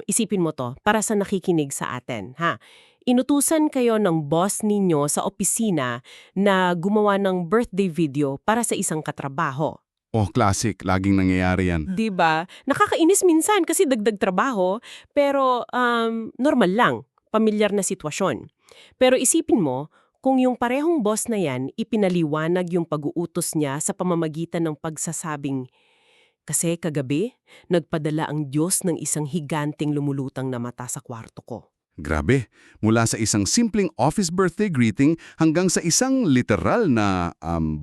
Isipin mo to, para sa nakikinig sa atin, ha? Inutusan kayo ng boss ninyo sa opisina na gumawa ng birthday video para sa isang katrabaho. Oh, classic. Laging nangyayari yan. 'Di ba? Nakakainis minsan kasi dagdag trabaho, pero normal lang, pamilyar na sitwasyon. Pero isipin mo, kung yung parehong boss na yan, ipinaliwanag yung pag-uutos niya sa pamamagitan ng pagsasabing, kasi kagabi, nagpadala ang Diyos ng isang higanting lumulutang na mata sa kwarto ko. Grabe. Mula sa isang simpleng office birthday greeting hanggang sa isang literal na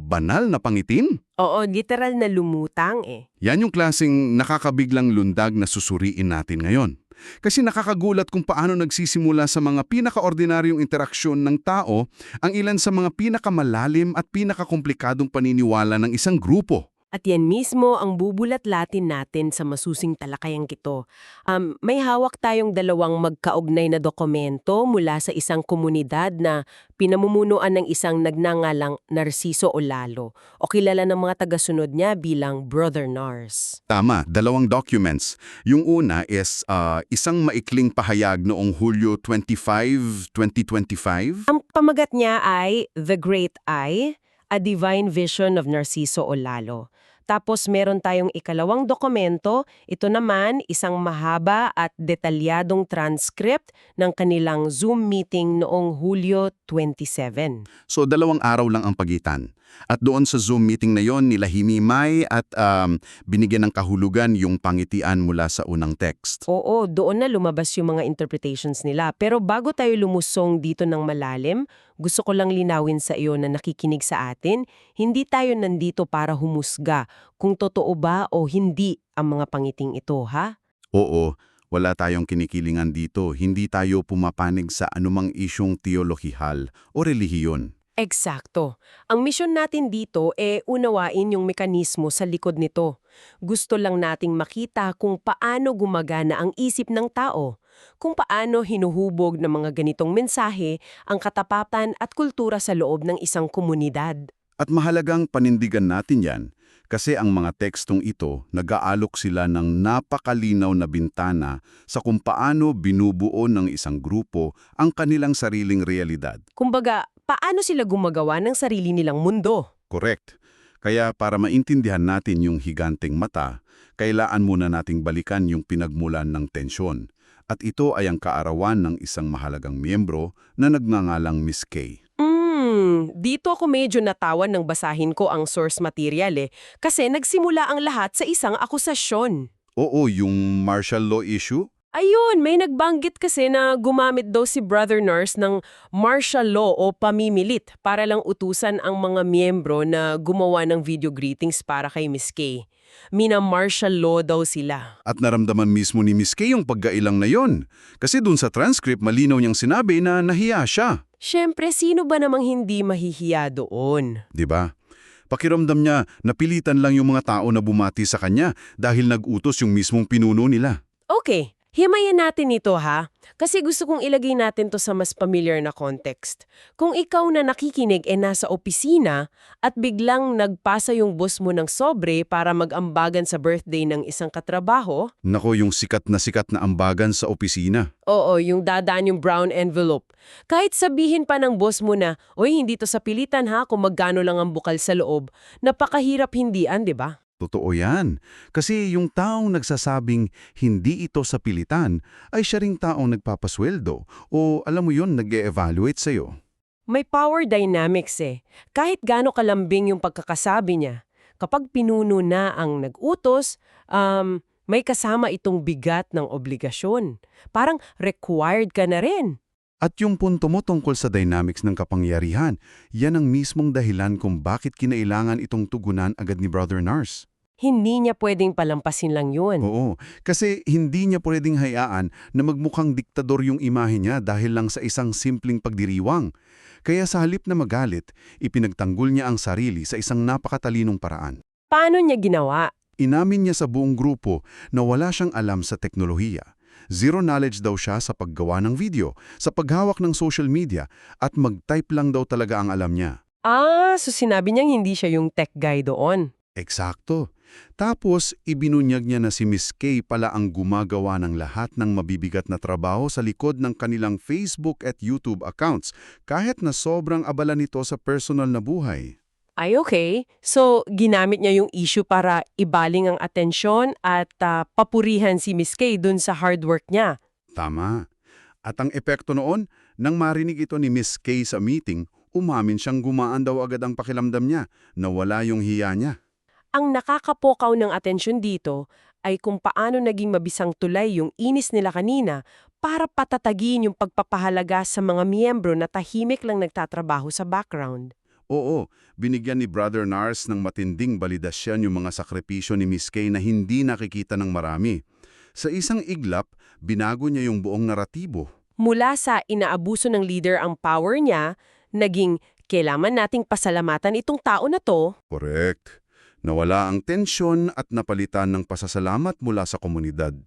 banal na pangitin. Oo, literal na lumutang eh. Yan yung klaseng nakakabiglang lundag na susuriin natin ngayon. Kasi nakakagulat kung paano nagsisimula sa mga pinakaordinaryong interaksyon ng tao ang ilan sa mga pinakamalalim at pinakakomplikadong paniniwala ng isang grupo. At yan mismo ang bubulat-latin natin sa masusing talakayang ito. May hawak tayong dalawang magkaugnay na dokumento mula sa isang komunidad na pinamumunuan ng isang nagngangalang Narciso Olalo o kilala ng mga tagasunod niya bilang Brother Nars. Tama, dalawang documents. Yung una is isang maikling pahayag noong Hulyo 25, 2025. Ang pamagat niya ay The Great Eye, A Divine Vision of Narciso Olalo. Tapos meron tayong ikalawang dokumento, ito naman isang mahaba at detalyadong transcript ng kanilang Zoom meeting noong Hulyo 27. So 2 araw lang ang pagitan. At doon sa Zoom meeting na yon, nilahimimay at binigyan ng kahulugan yung pangitian mula sa unang text. Oo, doon na lumabas yung mga interpretations nila. Pero bago tayo lumusong dito ng malalim, gusto ko lang linawin sa iyo na nakikinig sa atin, hindi tayo nandito para humusga kung totoo ba o hindi ang mga pangiting ito, ha? Oo, wala tayong kinikilingan dito. Hindi tayo pumapanig sa anumang isyong teolohihal o relihiyon. Eksakto. Ang misyon natin dito unawain yung mekanismo sa likod nito. Gusto lang nating makita kung paano gumagana ang isip ng tao, kung paano hinuhubog ng mga ganitong mensahe ang katapatan at kultura sa loob ng isang komunidad. At mahalagang panindigan natin yan kasi ang mga tekstong ito nag-aalok sila ng napakalinaw na bintana sa kung paano binubuo ng isang grupo ang kanilang sariling realidad. Kumbaga, paano sila gumagawa ng sarili nilang mundo? Correct. Kaya para maintindihan natin yung higanting mata, kailangan muna nating balikan yung pinagmulan ng tensyon. At ito ay ang kaarawan ng isang mahalagang miyembro na nagngangalang Miss Kay. Dito ako medyo natawan nang basahin ko ang source material kasi nagsimula ang lahat sa isang akusasyon. Oo, yung martial law issue? Ayun, may nagbanggit kasi na gumamit daw si Brother Nars ng martial law o pamimilit para lang utusan ang mga miyembro na gumawa ng video greetings para kay Miss Kay. Mina-martial law daw sila. At naramdaman mismo ni Miss Kay yung pagkailang na yon. Kasi dun sa transcript, malinaw niyang sinabi na nahiya siya. Siyempre, sino ba namang hindi mahihiya doon? 'Di ba? Pakiramdam niya, napilitan lang yung mga tao na bumati sa kanya dahil nag-utos yung mismong pinuno nila. Okay, himayin natin ito ha. Kasi gusto kong ilagay natin to sa mas familiar na context. Kung ikaw na nakikinig nasa opisina at biglang nagpasa yung boss mo ng sobre para mag-ambagan sa birthday ng isang katrabaho. Nako, yung sikat na ambagan sa opisina. Oo, yung dadaan yung brown envelope. Kahit sabihin pa ng boss mo na, oy, hindi to sa pilitan ha kung magkano lang ang bukal sa loob, napakahirap hindian, di ba? Totoo yan. Kasi yung taong nagsasabing hindi ito sa pilitan ay siya ring taong nagpapasweldo o alam mo yun, nag-e-evaluate sa'yo. May power dynamics Kahit gaano kalambing yung pagkakasabi niya, kapag pinuno na ang nag-utos, may kasama itong bigat ng obligasyon. Parang required ka na rin. At yung punto mo tungkol sa dynamics ng kapangyarihan, yan ang mismong dahilan kung bakit kinailangan itong tugunan agad ni Brother Nars. Hindi niya pwedeng palampasin lang yun. Oo, kasi hindi niya pwedeng hayaan na magmukhang diktador yung imahe niya dahil lang sa isang simpleng pagdiriwang. Kaya sa halip na magalit, ipinagtanggol niya ang sarili sa isang napakatalinong paraan. Paano niya ginawa? Inamin niya sa buong grupo na wala siyang alam sa teknolohiya. Zero knowledge daw siya sa paggawa ng video, sa paghawak ng social media, at mag-type lang daw talaga ang alam niya. So sinabi niyang hindi siya yung tech guy doon. Eksakto. Tapos, ibinunyag niya na si Miss Kay pala ang gumagawa ng lahat ng mabibigat na trabaho sa likod ng kanilang Facebook at YouTube accounts, kahit na sobrang abala nito sa personal na buhay. Ay okay. So, ginamit niya yung issue para ibaling ang atensyon at papurihan si Miss Kay dun sa hard work niya. Tama. At ang epekto noon, nang marinig ito ni Miss Kay sa meeting, umamin siyang gumaan daw agad ang pakiramdam niya, nawala yung hiya niya. Ang nakakapokaw ng atensyon dito ay kung paano naging mabisang tulay yung inis nila kanina para patatagin yung pagpapahalaga sa mga miyembro na tahimik lang nagtatrabaho sa background. Oo, binigyan ni Brother Nars ng matinding balidasyon yung mga sakripisyo ni Miss Kay na hindi nakikita ng marami. Sa isang iglap, binago niya yung buong naratibo. Mula sa inaabuso ng leader ang power niya, naging kailangan nating pasalamatan itong tao na to. Correct. Nawala ang tensyon at napalitan ng pasasalamat mula sa komunidad.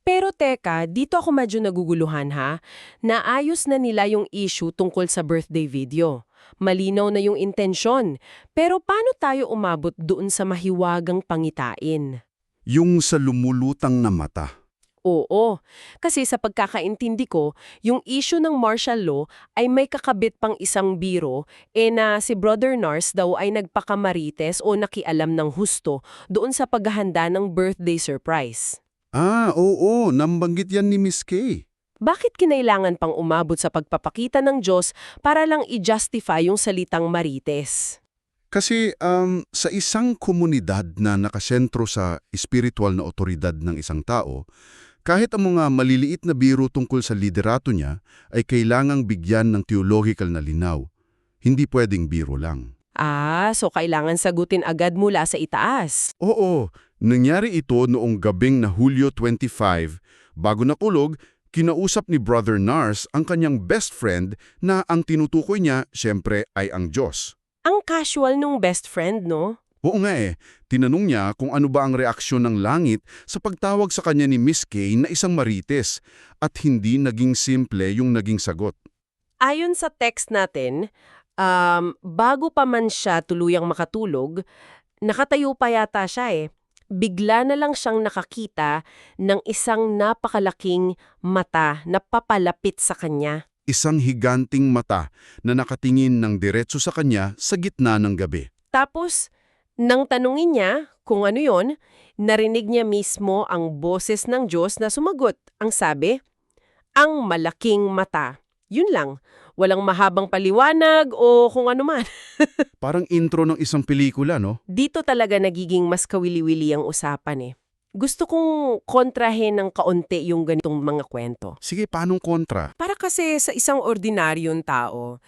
Pero teka, dito ako medyo naguguluhan ha. Naayos na nila yung issue tungkol sa birthday video. Malinaw na yung intensyon. Pero paano tayo umabot doon sa mahiwagang pangitain? Yung sa lumulutang na mata. Oo, kasi sa pagkakaintindi ko, yung issue ng martial law ay may kakabit pang isang biro na si Brother Nars daw ay nagpakamarites o nakialam ng husto doon sa paghahanda ng birthday surprise. Oo, nambanggit yan ni Miss Kay. Bakit kinailangan pang umabot sa pagpapakita ng Diyos para lang i-justify yung salitang marites? Kasi sa isang komunidad na nakasentro sa espiritual na otoridad ng isang tao, kahit ang mga maliliit na biro tungkol sa liderato niya ay kailangang bigyan ng theological na linaw. Hindi pwedeng biro lang. So kailangan sagutin agad mula sa itaas. Oo, nangyari ito noong gabing na Hulyo 25. Bago nakulog, kinausap ni Brother Nars ang kanyang best friend na ang tinutukoy niya, siyempre, ay ang Diyos. Ang casual nung best friend, no? Oo nga tinanong niya kung ano ba ang reaksyon ng langit sa pagtawag sa kanya ni Miss Kay na isang marites at hindi naging simple yung naging sagot. Ayon sa text natin, bago pa man siya tuluyang makatulog, nakatayo pa yata siya. Bigla na lang siyang nakakita ng isang napakalaking mata na papalapit sa kanya. Isang higanting mata na nakatingin ng diretso sa kanya sa gitna ng gabi. Tapos, nang tanungin niya kung ano yon, narinig niya mismo ang boses ng Diyos na sumagot. Ang sabi, ang malaking mata. Yun lang. Walang mahabang paliwanag o kung ano man. Parang intro ng isang pelikula, no? Dito talaga nagiging mas kawili-wili ang usapan. Gusto kong kontrahin ng kaunti yung ganitong mga kwento. Sige, paanong kontra? Para kasi sa isang ordinaryong tao,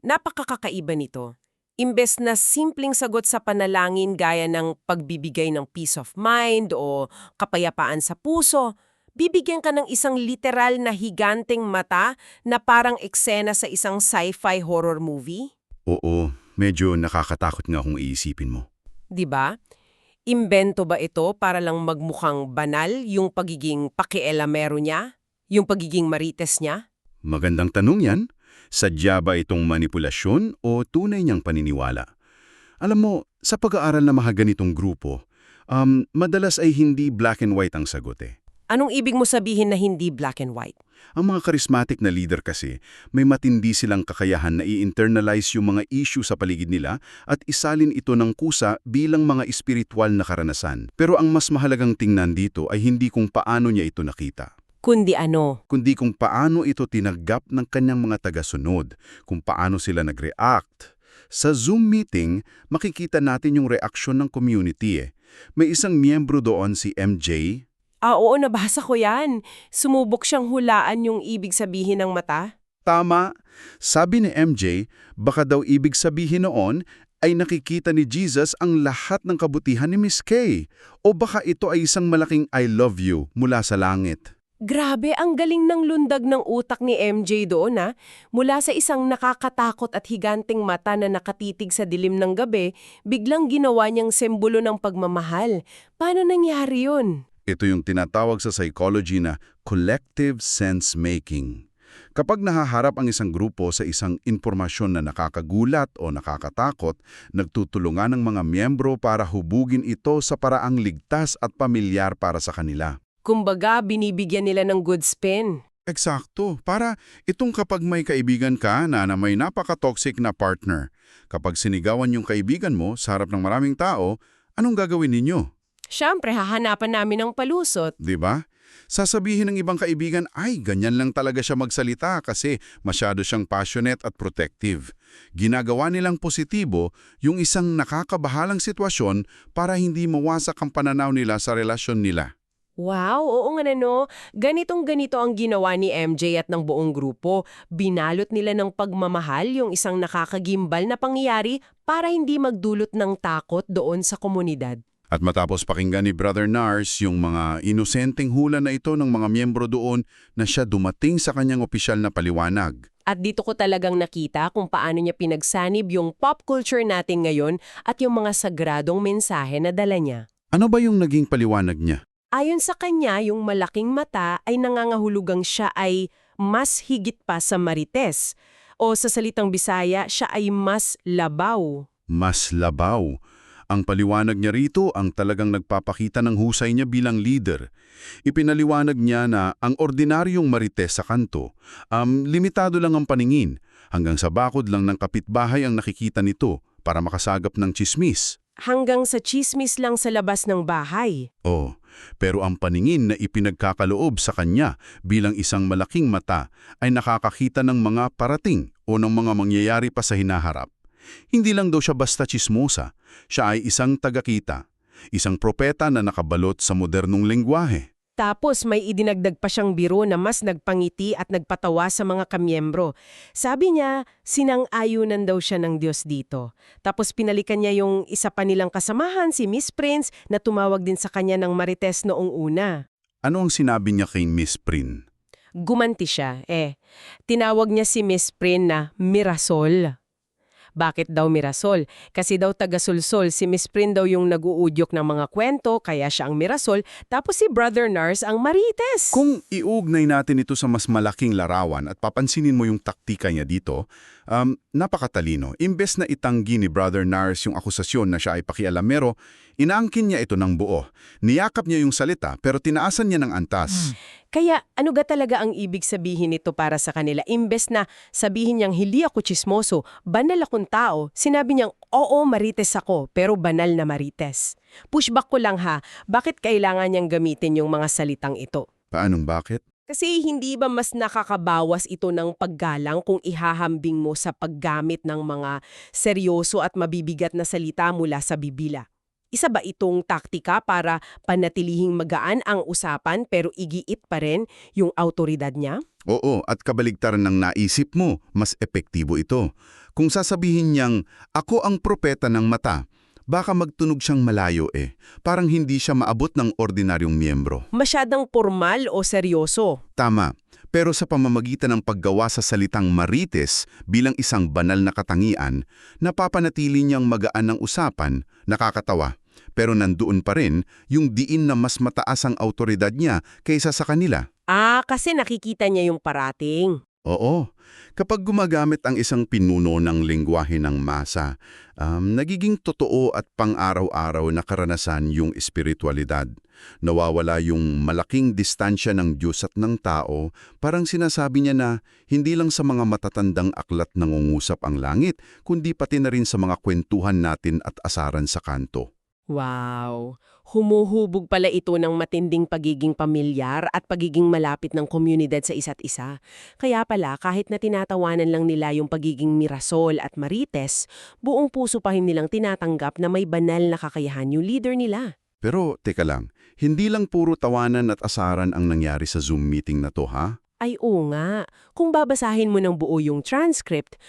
napakakaiba nito. Imbes na simpleng sagot sa panalangin gaya ng pagbibigay ng peace of mind o kapayapaan sa puso, bibigyan ka ng isang literal na higanteng mata na parang eksena sa isang sci-fi horror movie. Oo, medyo nakakatakot nga kung iisipin mo. 'Di ba? Imbento ba ito para lang magmukhang banal yung pagiging pakialamero niya? Yung pagiging marites niya? Magandang tanong yan. Sadya ba itong manipulasyon o tunay niyang paniniwala? Alam mo, sa pag-aaral na mga ganitong grupo, madalas ay hindi black and white ang sagot Anong ibig mo sabihin na hindi black and white? Ang mga charismatic na leader kasi, may matindi silang kakayahan na i-internalize yung mga issue sa paligid nila at isalin ito ng kusa bilang mga espiritual na karanasan. Pero ang mas mahalagang tingnan dito ay hindi kung paano niya ito nakita. Kundi ano? Kundi kung paano ito tinagap ng kanyang mga tagasunod, kung paano sila nag-react. Sa Zoom meeting, makikita natin yung reaksyon ng community May isang miyembro doon si MJ. Oo, nabasa ko yan. Sumubok siyang hulaan yung ibig sabihin ng mata. Tama. Sabi ni MJ, baka daw ibig sabihin noon ay nakikita ni Jesus ang lahat ng kabutihan ni Miss Kay. O baka ito ay isang malaking I love you mula sa langit. Grabe, ang galing ng lundag ng utak ni MJ doon Mula sa isang nakakatakot at higanting mata na nakatitig sa dilim ng gabi, biglang ginawa niyang simbolo ng pagmamahal. Paano nangyari yun? Ito yung tinatawag sa psychology na collective sense-making. Kapag nahaharap ang isang grupo sa isang impormasyon na nakakagulat o nakakatakot, nagtutulungan ng mga miyembro para hubugin ito sa paraang ligtas at pamilyar para sa kanila. Kumbaga, binibigyan nila ng good spin. Eksakto. Para itong kapag may kaibigan ka na may napaka-toxic na partner. Kapag sinigawan yung kaibigan mo sa harap ng maraming tao, anong gagawin ninyo? Siyempre, hahanapan namin ng palusot. 'Di ba? Sasabihin ng ibang kaibigan, ay, ganyan lang talaga siya magsalita kasi masyado siyang passionate at protective. Ginagawa nilang positibo yung isang nakakabahalang sitwasyon para hindi mawasak ang pananaw nila sa relasyon nila. Wow, oo nga no. Ganitong-ganito ang ginawa ni MJ at ng buong grupo. Binalot nila ng pagmamahal yung isang nakakagimbal na pangyayari para hindi magdulot ng takot doon sa komunidad. At matapos pakinggan ni Brother Nars yung mga inosenteng hula na ito ng mga miyembro doon na siya dumating sa kanyang opisyal na paliwanag. At dito ko talagang nakita kung paano niya pinagsanib yung pop culture natin ngayon at yung mga sagradong mensahe na dala niya. Ano ba yung naging paliwanag niya? Ayon sa kanya, yung malaking mata ay nangangahulugang siya ay mas higit pa sa marites. O sa salitang Bisaya, siya ay mas labaw. Mas labaw. Ang paliwanag niya rito ang talagang nagpapakita ng husay niya bilang leader. Ipinaliwanag niya na ang ordinaryong marites sa kanto, limitado lang ang paningin, hanggang sa bakod lang ng kapitbahay ang nakikita nito para makasagap ng tsismis. Hanggang sa chismis lang sa labas ng bahay. Oh, pero ang paningin na ipinagkakaloob sa kanya bilang isang malaking mata ay nakakakita ng mga parating o ng mga mangyayari pa sa hinaharap. Hindi lang daw siya basta chismosa, siya ay isang tagakita, isang propeta na nakabalot sa modernong lengguwahe. Tapos may idinagdag pa siyang biro na mas nagpangiti at nagpatawa sa mga kamyembro. Sabi niya, sinang-ayunan daw siya ng Diyos dito. Tapos pinalikan niya yung isa pa nilang kasamahan, si Miss Prince, na tumawag din sa kanya ng marites noong una. Ano ang sinabi niya kay Miss Prin? Gumanti siya, tinawag niya si Miss Prince na Mirasol. Bakit daw Mirasol? Kasi daw taga-sulsol, si Miss Prin daw yung nag-uudyok ng mga kwento, kaya siya ang Mirasol, tapos si Brother Nars ang Marites. Kung iugnay natin ito sa mas malaking larawan at papansinin mo yung taktika niya dito, napakatalino. Imbes na itanggi ni Brother Nars yung akusasyon na siya ay pakialamero, inaangkin niya ito ng buo. Niyakap niya yung salita pero tinaasan niya ng antas. Kaya ano ga talaga ang ibig sabihin nito para sa kanila? Imbes na sabihin niyang hindi ako chismoso, banal akong tao, sinabi niyang oo marites ako, pero banal na marites. Pushback ko lang ha, bakit kailangan niyang gamitin yung mga salitang ito? Paanong bakit? Kasi hindi ba mas nakakabawas ito ng paggalang kung ihahambing mo sa paggamit ng mga seryoso at mabibigat na salita mula sa Biblia? Isa ba itong taktika para panatilihing magaan ang usapan pero igiit pa rin yung autoridad niya? Oo, at kabaligtaran ng naisip mo, mas epektibo ito. Kung sasabihin niyang, ako ang propeta ng mata, baka magtunog siyang malayo Parang hindi siya maabot ng ordinaryong miyembro. Masyadang formal o seryoso. Tama. Pero sa pamamagitan ng paggawa sa salitang marites bilang isang banal na katangian, napapanatili niyang magaan ng usapan, nakakatawa. Pero nandoon pa rin yung diin na mas mataas ang autoridad niya kaysa sa kanila. Kasi nakikita niya yung parating. Oo. Kapag gumagamit ang isang pinuno ng lengguwahe ng masa, nagiging totoo at pang-araw-araw na karanasan yung espiritualidad. Nawawala yung malaking distansya ng Diyos at ng tao, parang sinasabi niya na hindi lang sa mga matatandang aklat nangungusap ang langit, kundi pati na rin sa mga kwentuhan natin at asaran sa kanto. Wow! Humuhubog pala ito ng matinding pagiging pamilyar at pagiging malapit ng komunidad sa isa't isa. Kaya pala, kahit na tinatawanan lang nila yung pagiging Mirasol at Marites, buong puso pa rin nilang tinatanggap na may banal na kakayahan yung leader nila. Pero, teka lang, hindi lang puro tawanan at asaran ang nangyari sa Zoom meeting na to, ha? Ay oo nga, kung babasahin mo ng buo yung transcript,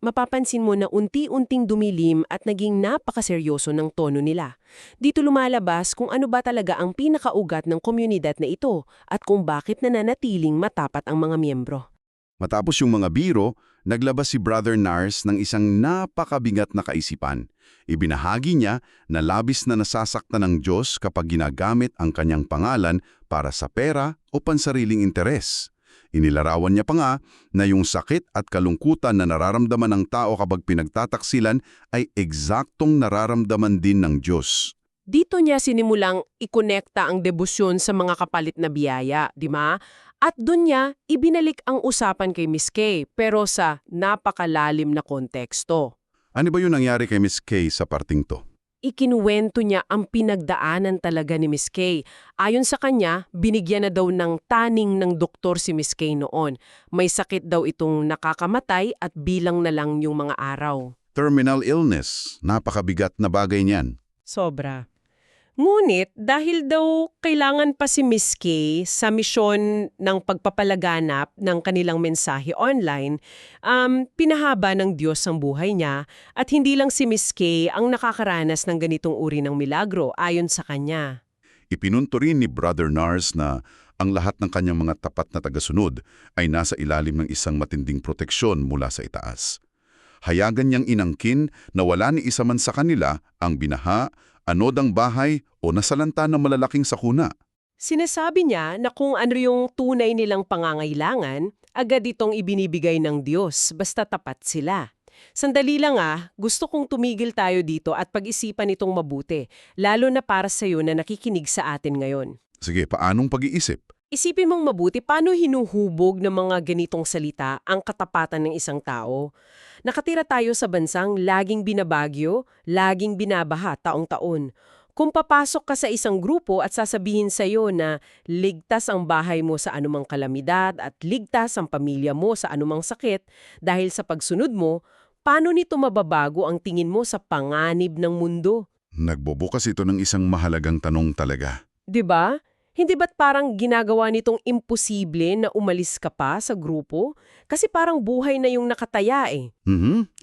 mapapansin mo na unti-unting dumilim at naging napakaseryoso ng tono nila. Dito lumalabas kung ano ba talaga ang pinakaugat ng komunidad na ito at kung bakit nananatiling matapat ang mga miyembro. Matapos yung mga biro, naglabas si Brother Nars ng isang napakabigat na kaisipan. Ibinahagi niya na labis na nasasaktan ng Diyos kapag ginagamit ang kanyang pangalan para sa pera o pansariling interes. Inilarawan niya pa nga na yung sakit at kalungkutan na nararamdaman ng tao kapag pinagtataksilan ay eksaktong nararamdaman din ng Diyos. Dito niya sinimulang ikonekta ang debosyon sa mga kapalit na biyaya, di ba? At doon niya ibinalik ang usapan kay Miss Kay, pero sa napakalalim na konteksto. Ano ba yung nangyari kay Miss Kay sa parting to? Ikinuwento niya ang pinagdaanan talaga ni Miss Kay. Ayon sa kanya, binigyan na daw ng taning ng doktor si Miss Kay noon. May sakit daw itong nakakamatay at bilang na lang yung mga araw. Terminal illness. Napakabigat na bagay niyan. Sobra. Ngunit dahil daw kailangan pa si Miss Kay sa misyon ng pagpapalaganap ng kanilang mensahe online, pinahaba ng Diyos ang buhay niya at hindi lang si Miss Kay ang nakakaranas ng ganitong uri ng milagro ayon sa kanya. Ipinunto rin ni Brother Nars na ang lahat ng kanyang mga tapat na tagasunod ay nasa ilalim ng isang matinding proteksyon mula sa itaas. Hayagan niyang inangkin na wala ni isa man sa kanila ang binaha, anodang bahay o nasalanta ng malalaking sakuna. Sinasabi niya na kung ano yung tunay nilang pangangailangan, agad itong ibinibigay ng Diyos basta tapat sila. Sandali lang gusto kong tumigil tayo dito at pag-isipan itong mabuti, lalo na para sa iyo na nakikinig sa atin ngayon. Sige, paanong pag-iisip? Isipin mong mabuti paano hinuhubog ng mga ganitong salita ang katapatan ng isang tao. Nakatira tayo sa bansang laging binabagyo, laging binabaha taong-taon. Kung papasok ka sa isang grupo at sasabihin sa iyo na ligtas ang bahay mo sa anumang kalamidad at ligtas ang pamilya mo sa anumang sakit dahil sa pagsunod mo, paano nito mababago ang tingin mo sa panganib ng mundo? Nagbubukas ito ng isang mahalagang tanong talaga. 'Di ba? Hindi ba't parang ginagawa nitong imposible na umalis ka pa sa grupo? Kasi parang buhay na yung nakataya eh.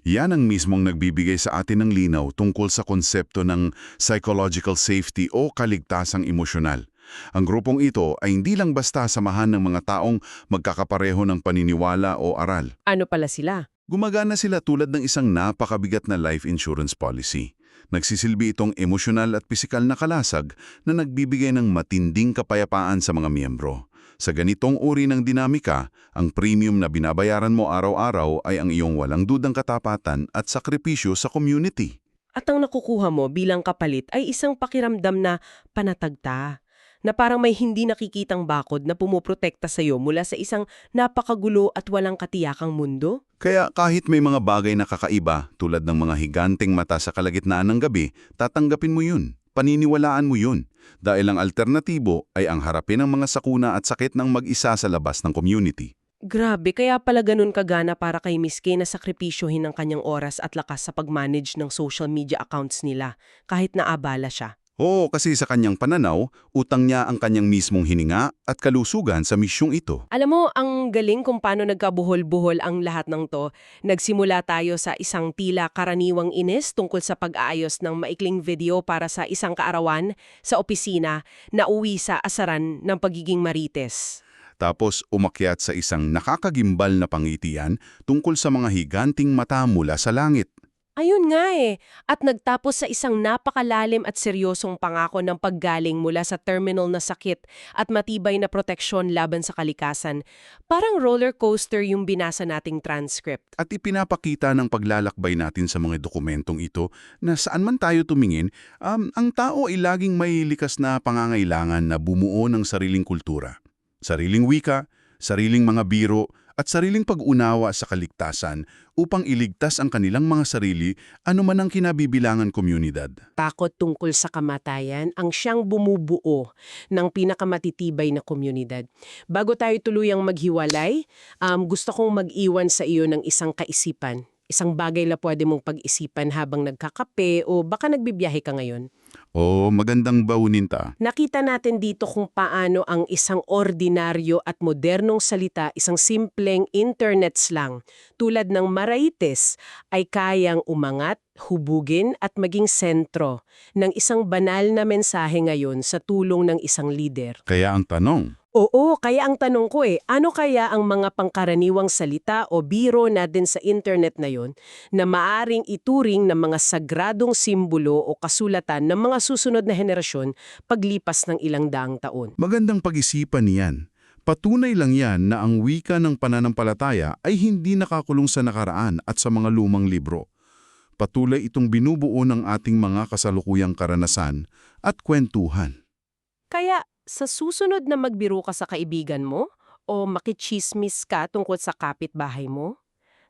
Yan ang mismong nagbibigay sa atin ng linaw tungkol sa konsepto ng psychological safety o kaligtasang emosyonal. Ang grupong ito ay hindi lang basta samahan ng mga taong magkakapareho ng paniniwala o aral. Ano pala sila? Gumagana sila tulad ng isang napakabigat na life insurance policy. Nagsisilbi itong emosyonal at pisikal na kalasag na nagbibigay ng matinding kapayapaan sa mga miyembro. Sa ganitong uri ng dinamika, ang premium na binabayaran mo araw-araw ay ang iyong walang dudang katapatan at sakripisyo sa community. At ang nakukuha mo bilang kapalit ay isang pakiramdam na panatagta, na parang may hindi nakikitang bakod na pumuprotekta sa iyo mula sa isang napakagulo at walang katiyakang mundo. Kaya kahit may mga bagay na kakaiba tulad ng mga higanteng mata sa kalagitnaan ng gabi, tatanggapin mo yun. Paniniwalaan mo yun. Dahil ang alternatibo ay ang harapin ang mga sakuna at sakit ng mag-isa sa labas ng community. Grabe, kaya pala ganun kagana para kay Miss Kay na sakripisyohin ang kanyang oras at lakas sa pag-manage ng social media accounts nila, kahit naabala siya. Oo, kasi sa kanyang pananaw, utang niya ang kanyang mismong hininga at kalusugan sa misyong ito. Alam mo, ang galing kung paano nagkabuhol-buhol ang lahat ng to. Nagsimula tayo sa isang tila karaniwang inis tungkol sa pag-aayos ng maikling video para sa isang kaarawan sa opisina na uwi sa asaran ng pagiging marites. Tapos umakyat sa isang nakakagimbal na pangitian tungkol sa mga higanting mata mula sa langit. Ayun nga at nagtapos sa isang napakalalim at seryosong pangako ng paggaling mula sa terminal na sakit at matibay na proteksyon laban sa kalikasan. Parang roller coaster yung binasa nating transcript. At ipinapakita ng paglalakbay natin sa mga dokumentong ito na saan man tayo tumingin, ang tao ay laging may likas na pangangailangan na bumuo ng sariling kultura. Sariling wika, sariling mga biro, at sariling pag-unawa sa kaligtasan upang iligtas ang kanilang mga sarili anuman ang kinabibilangan komunidad. Takot tungkol sa kamatayan ang siyang bumubuo ng pinakamatitibay na komunidad. Bago tayo tuluyang maghiwalay, gusto kong mag-iwan sa iyo ng isang kaisipan. Isang bagay na pwede mong pag-isipan habang nagkakape o baka nagbibiyahe ka ngayon. Magandang baunin ta. Nakita natin dito kung paano ang isang ordinaryo at modernong salita, isang simpleng internet slang, tulad ng maraites, ay kayang umangat, hubugin at maging sentro ng isang banal na mensahe ngayon sa tulong ng isang lider. Kaya ang tanong, Oo, kaya ang tanong ko ano kaya ang mga pangkaraniwang salita o biro natin sa internet na yon na maaring ituring ng mga sagradong simbolo o kasulatan ng mga susunod na henerasyon paglipas ng ilang daang taon? magandang pag-isipan niyan. Patunay lang yan na ang wika ng pananampalataya ay hindi nakakulong sa nakaraan at sa mga lumang libro. Patuloy itong binubuo ng ating mga kasalukuyang karanasan at kwentuhan. Kaya sa susunod na magbiro ka sa kaibigan mo o makichismis ka tungkol sa kapitbahay mo,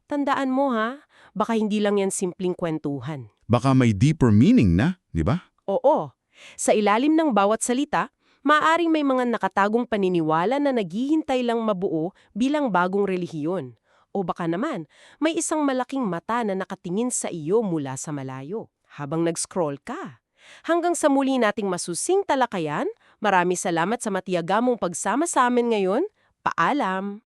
tandaan mo ha, baka hindi lang yan simpleng kwentuhan. Baka may deeper meaning na, di ba? Oo, sa ilalim ng bawat salita, maaring may mga nakatagong paniniwala na naghihintay lang mabuo bilang bagong relihiyon. O baka naman, may isang malaking mata na nakatingin sa iyo mula sa malayo habang nag-scroll ka. Hanggang sa muli nating masusing talakayan, marami salamat sa matiyagamong pagsama sa amin ngayon. Paalam!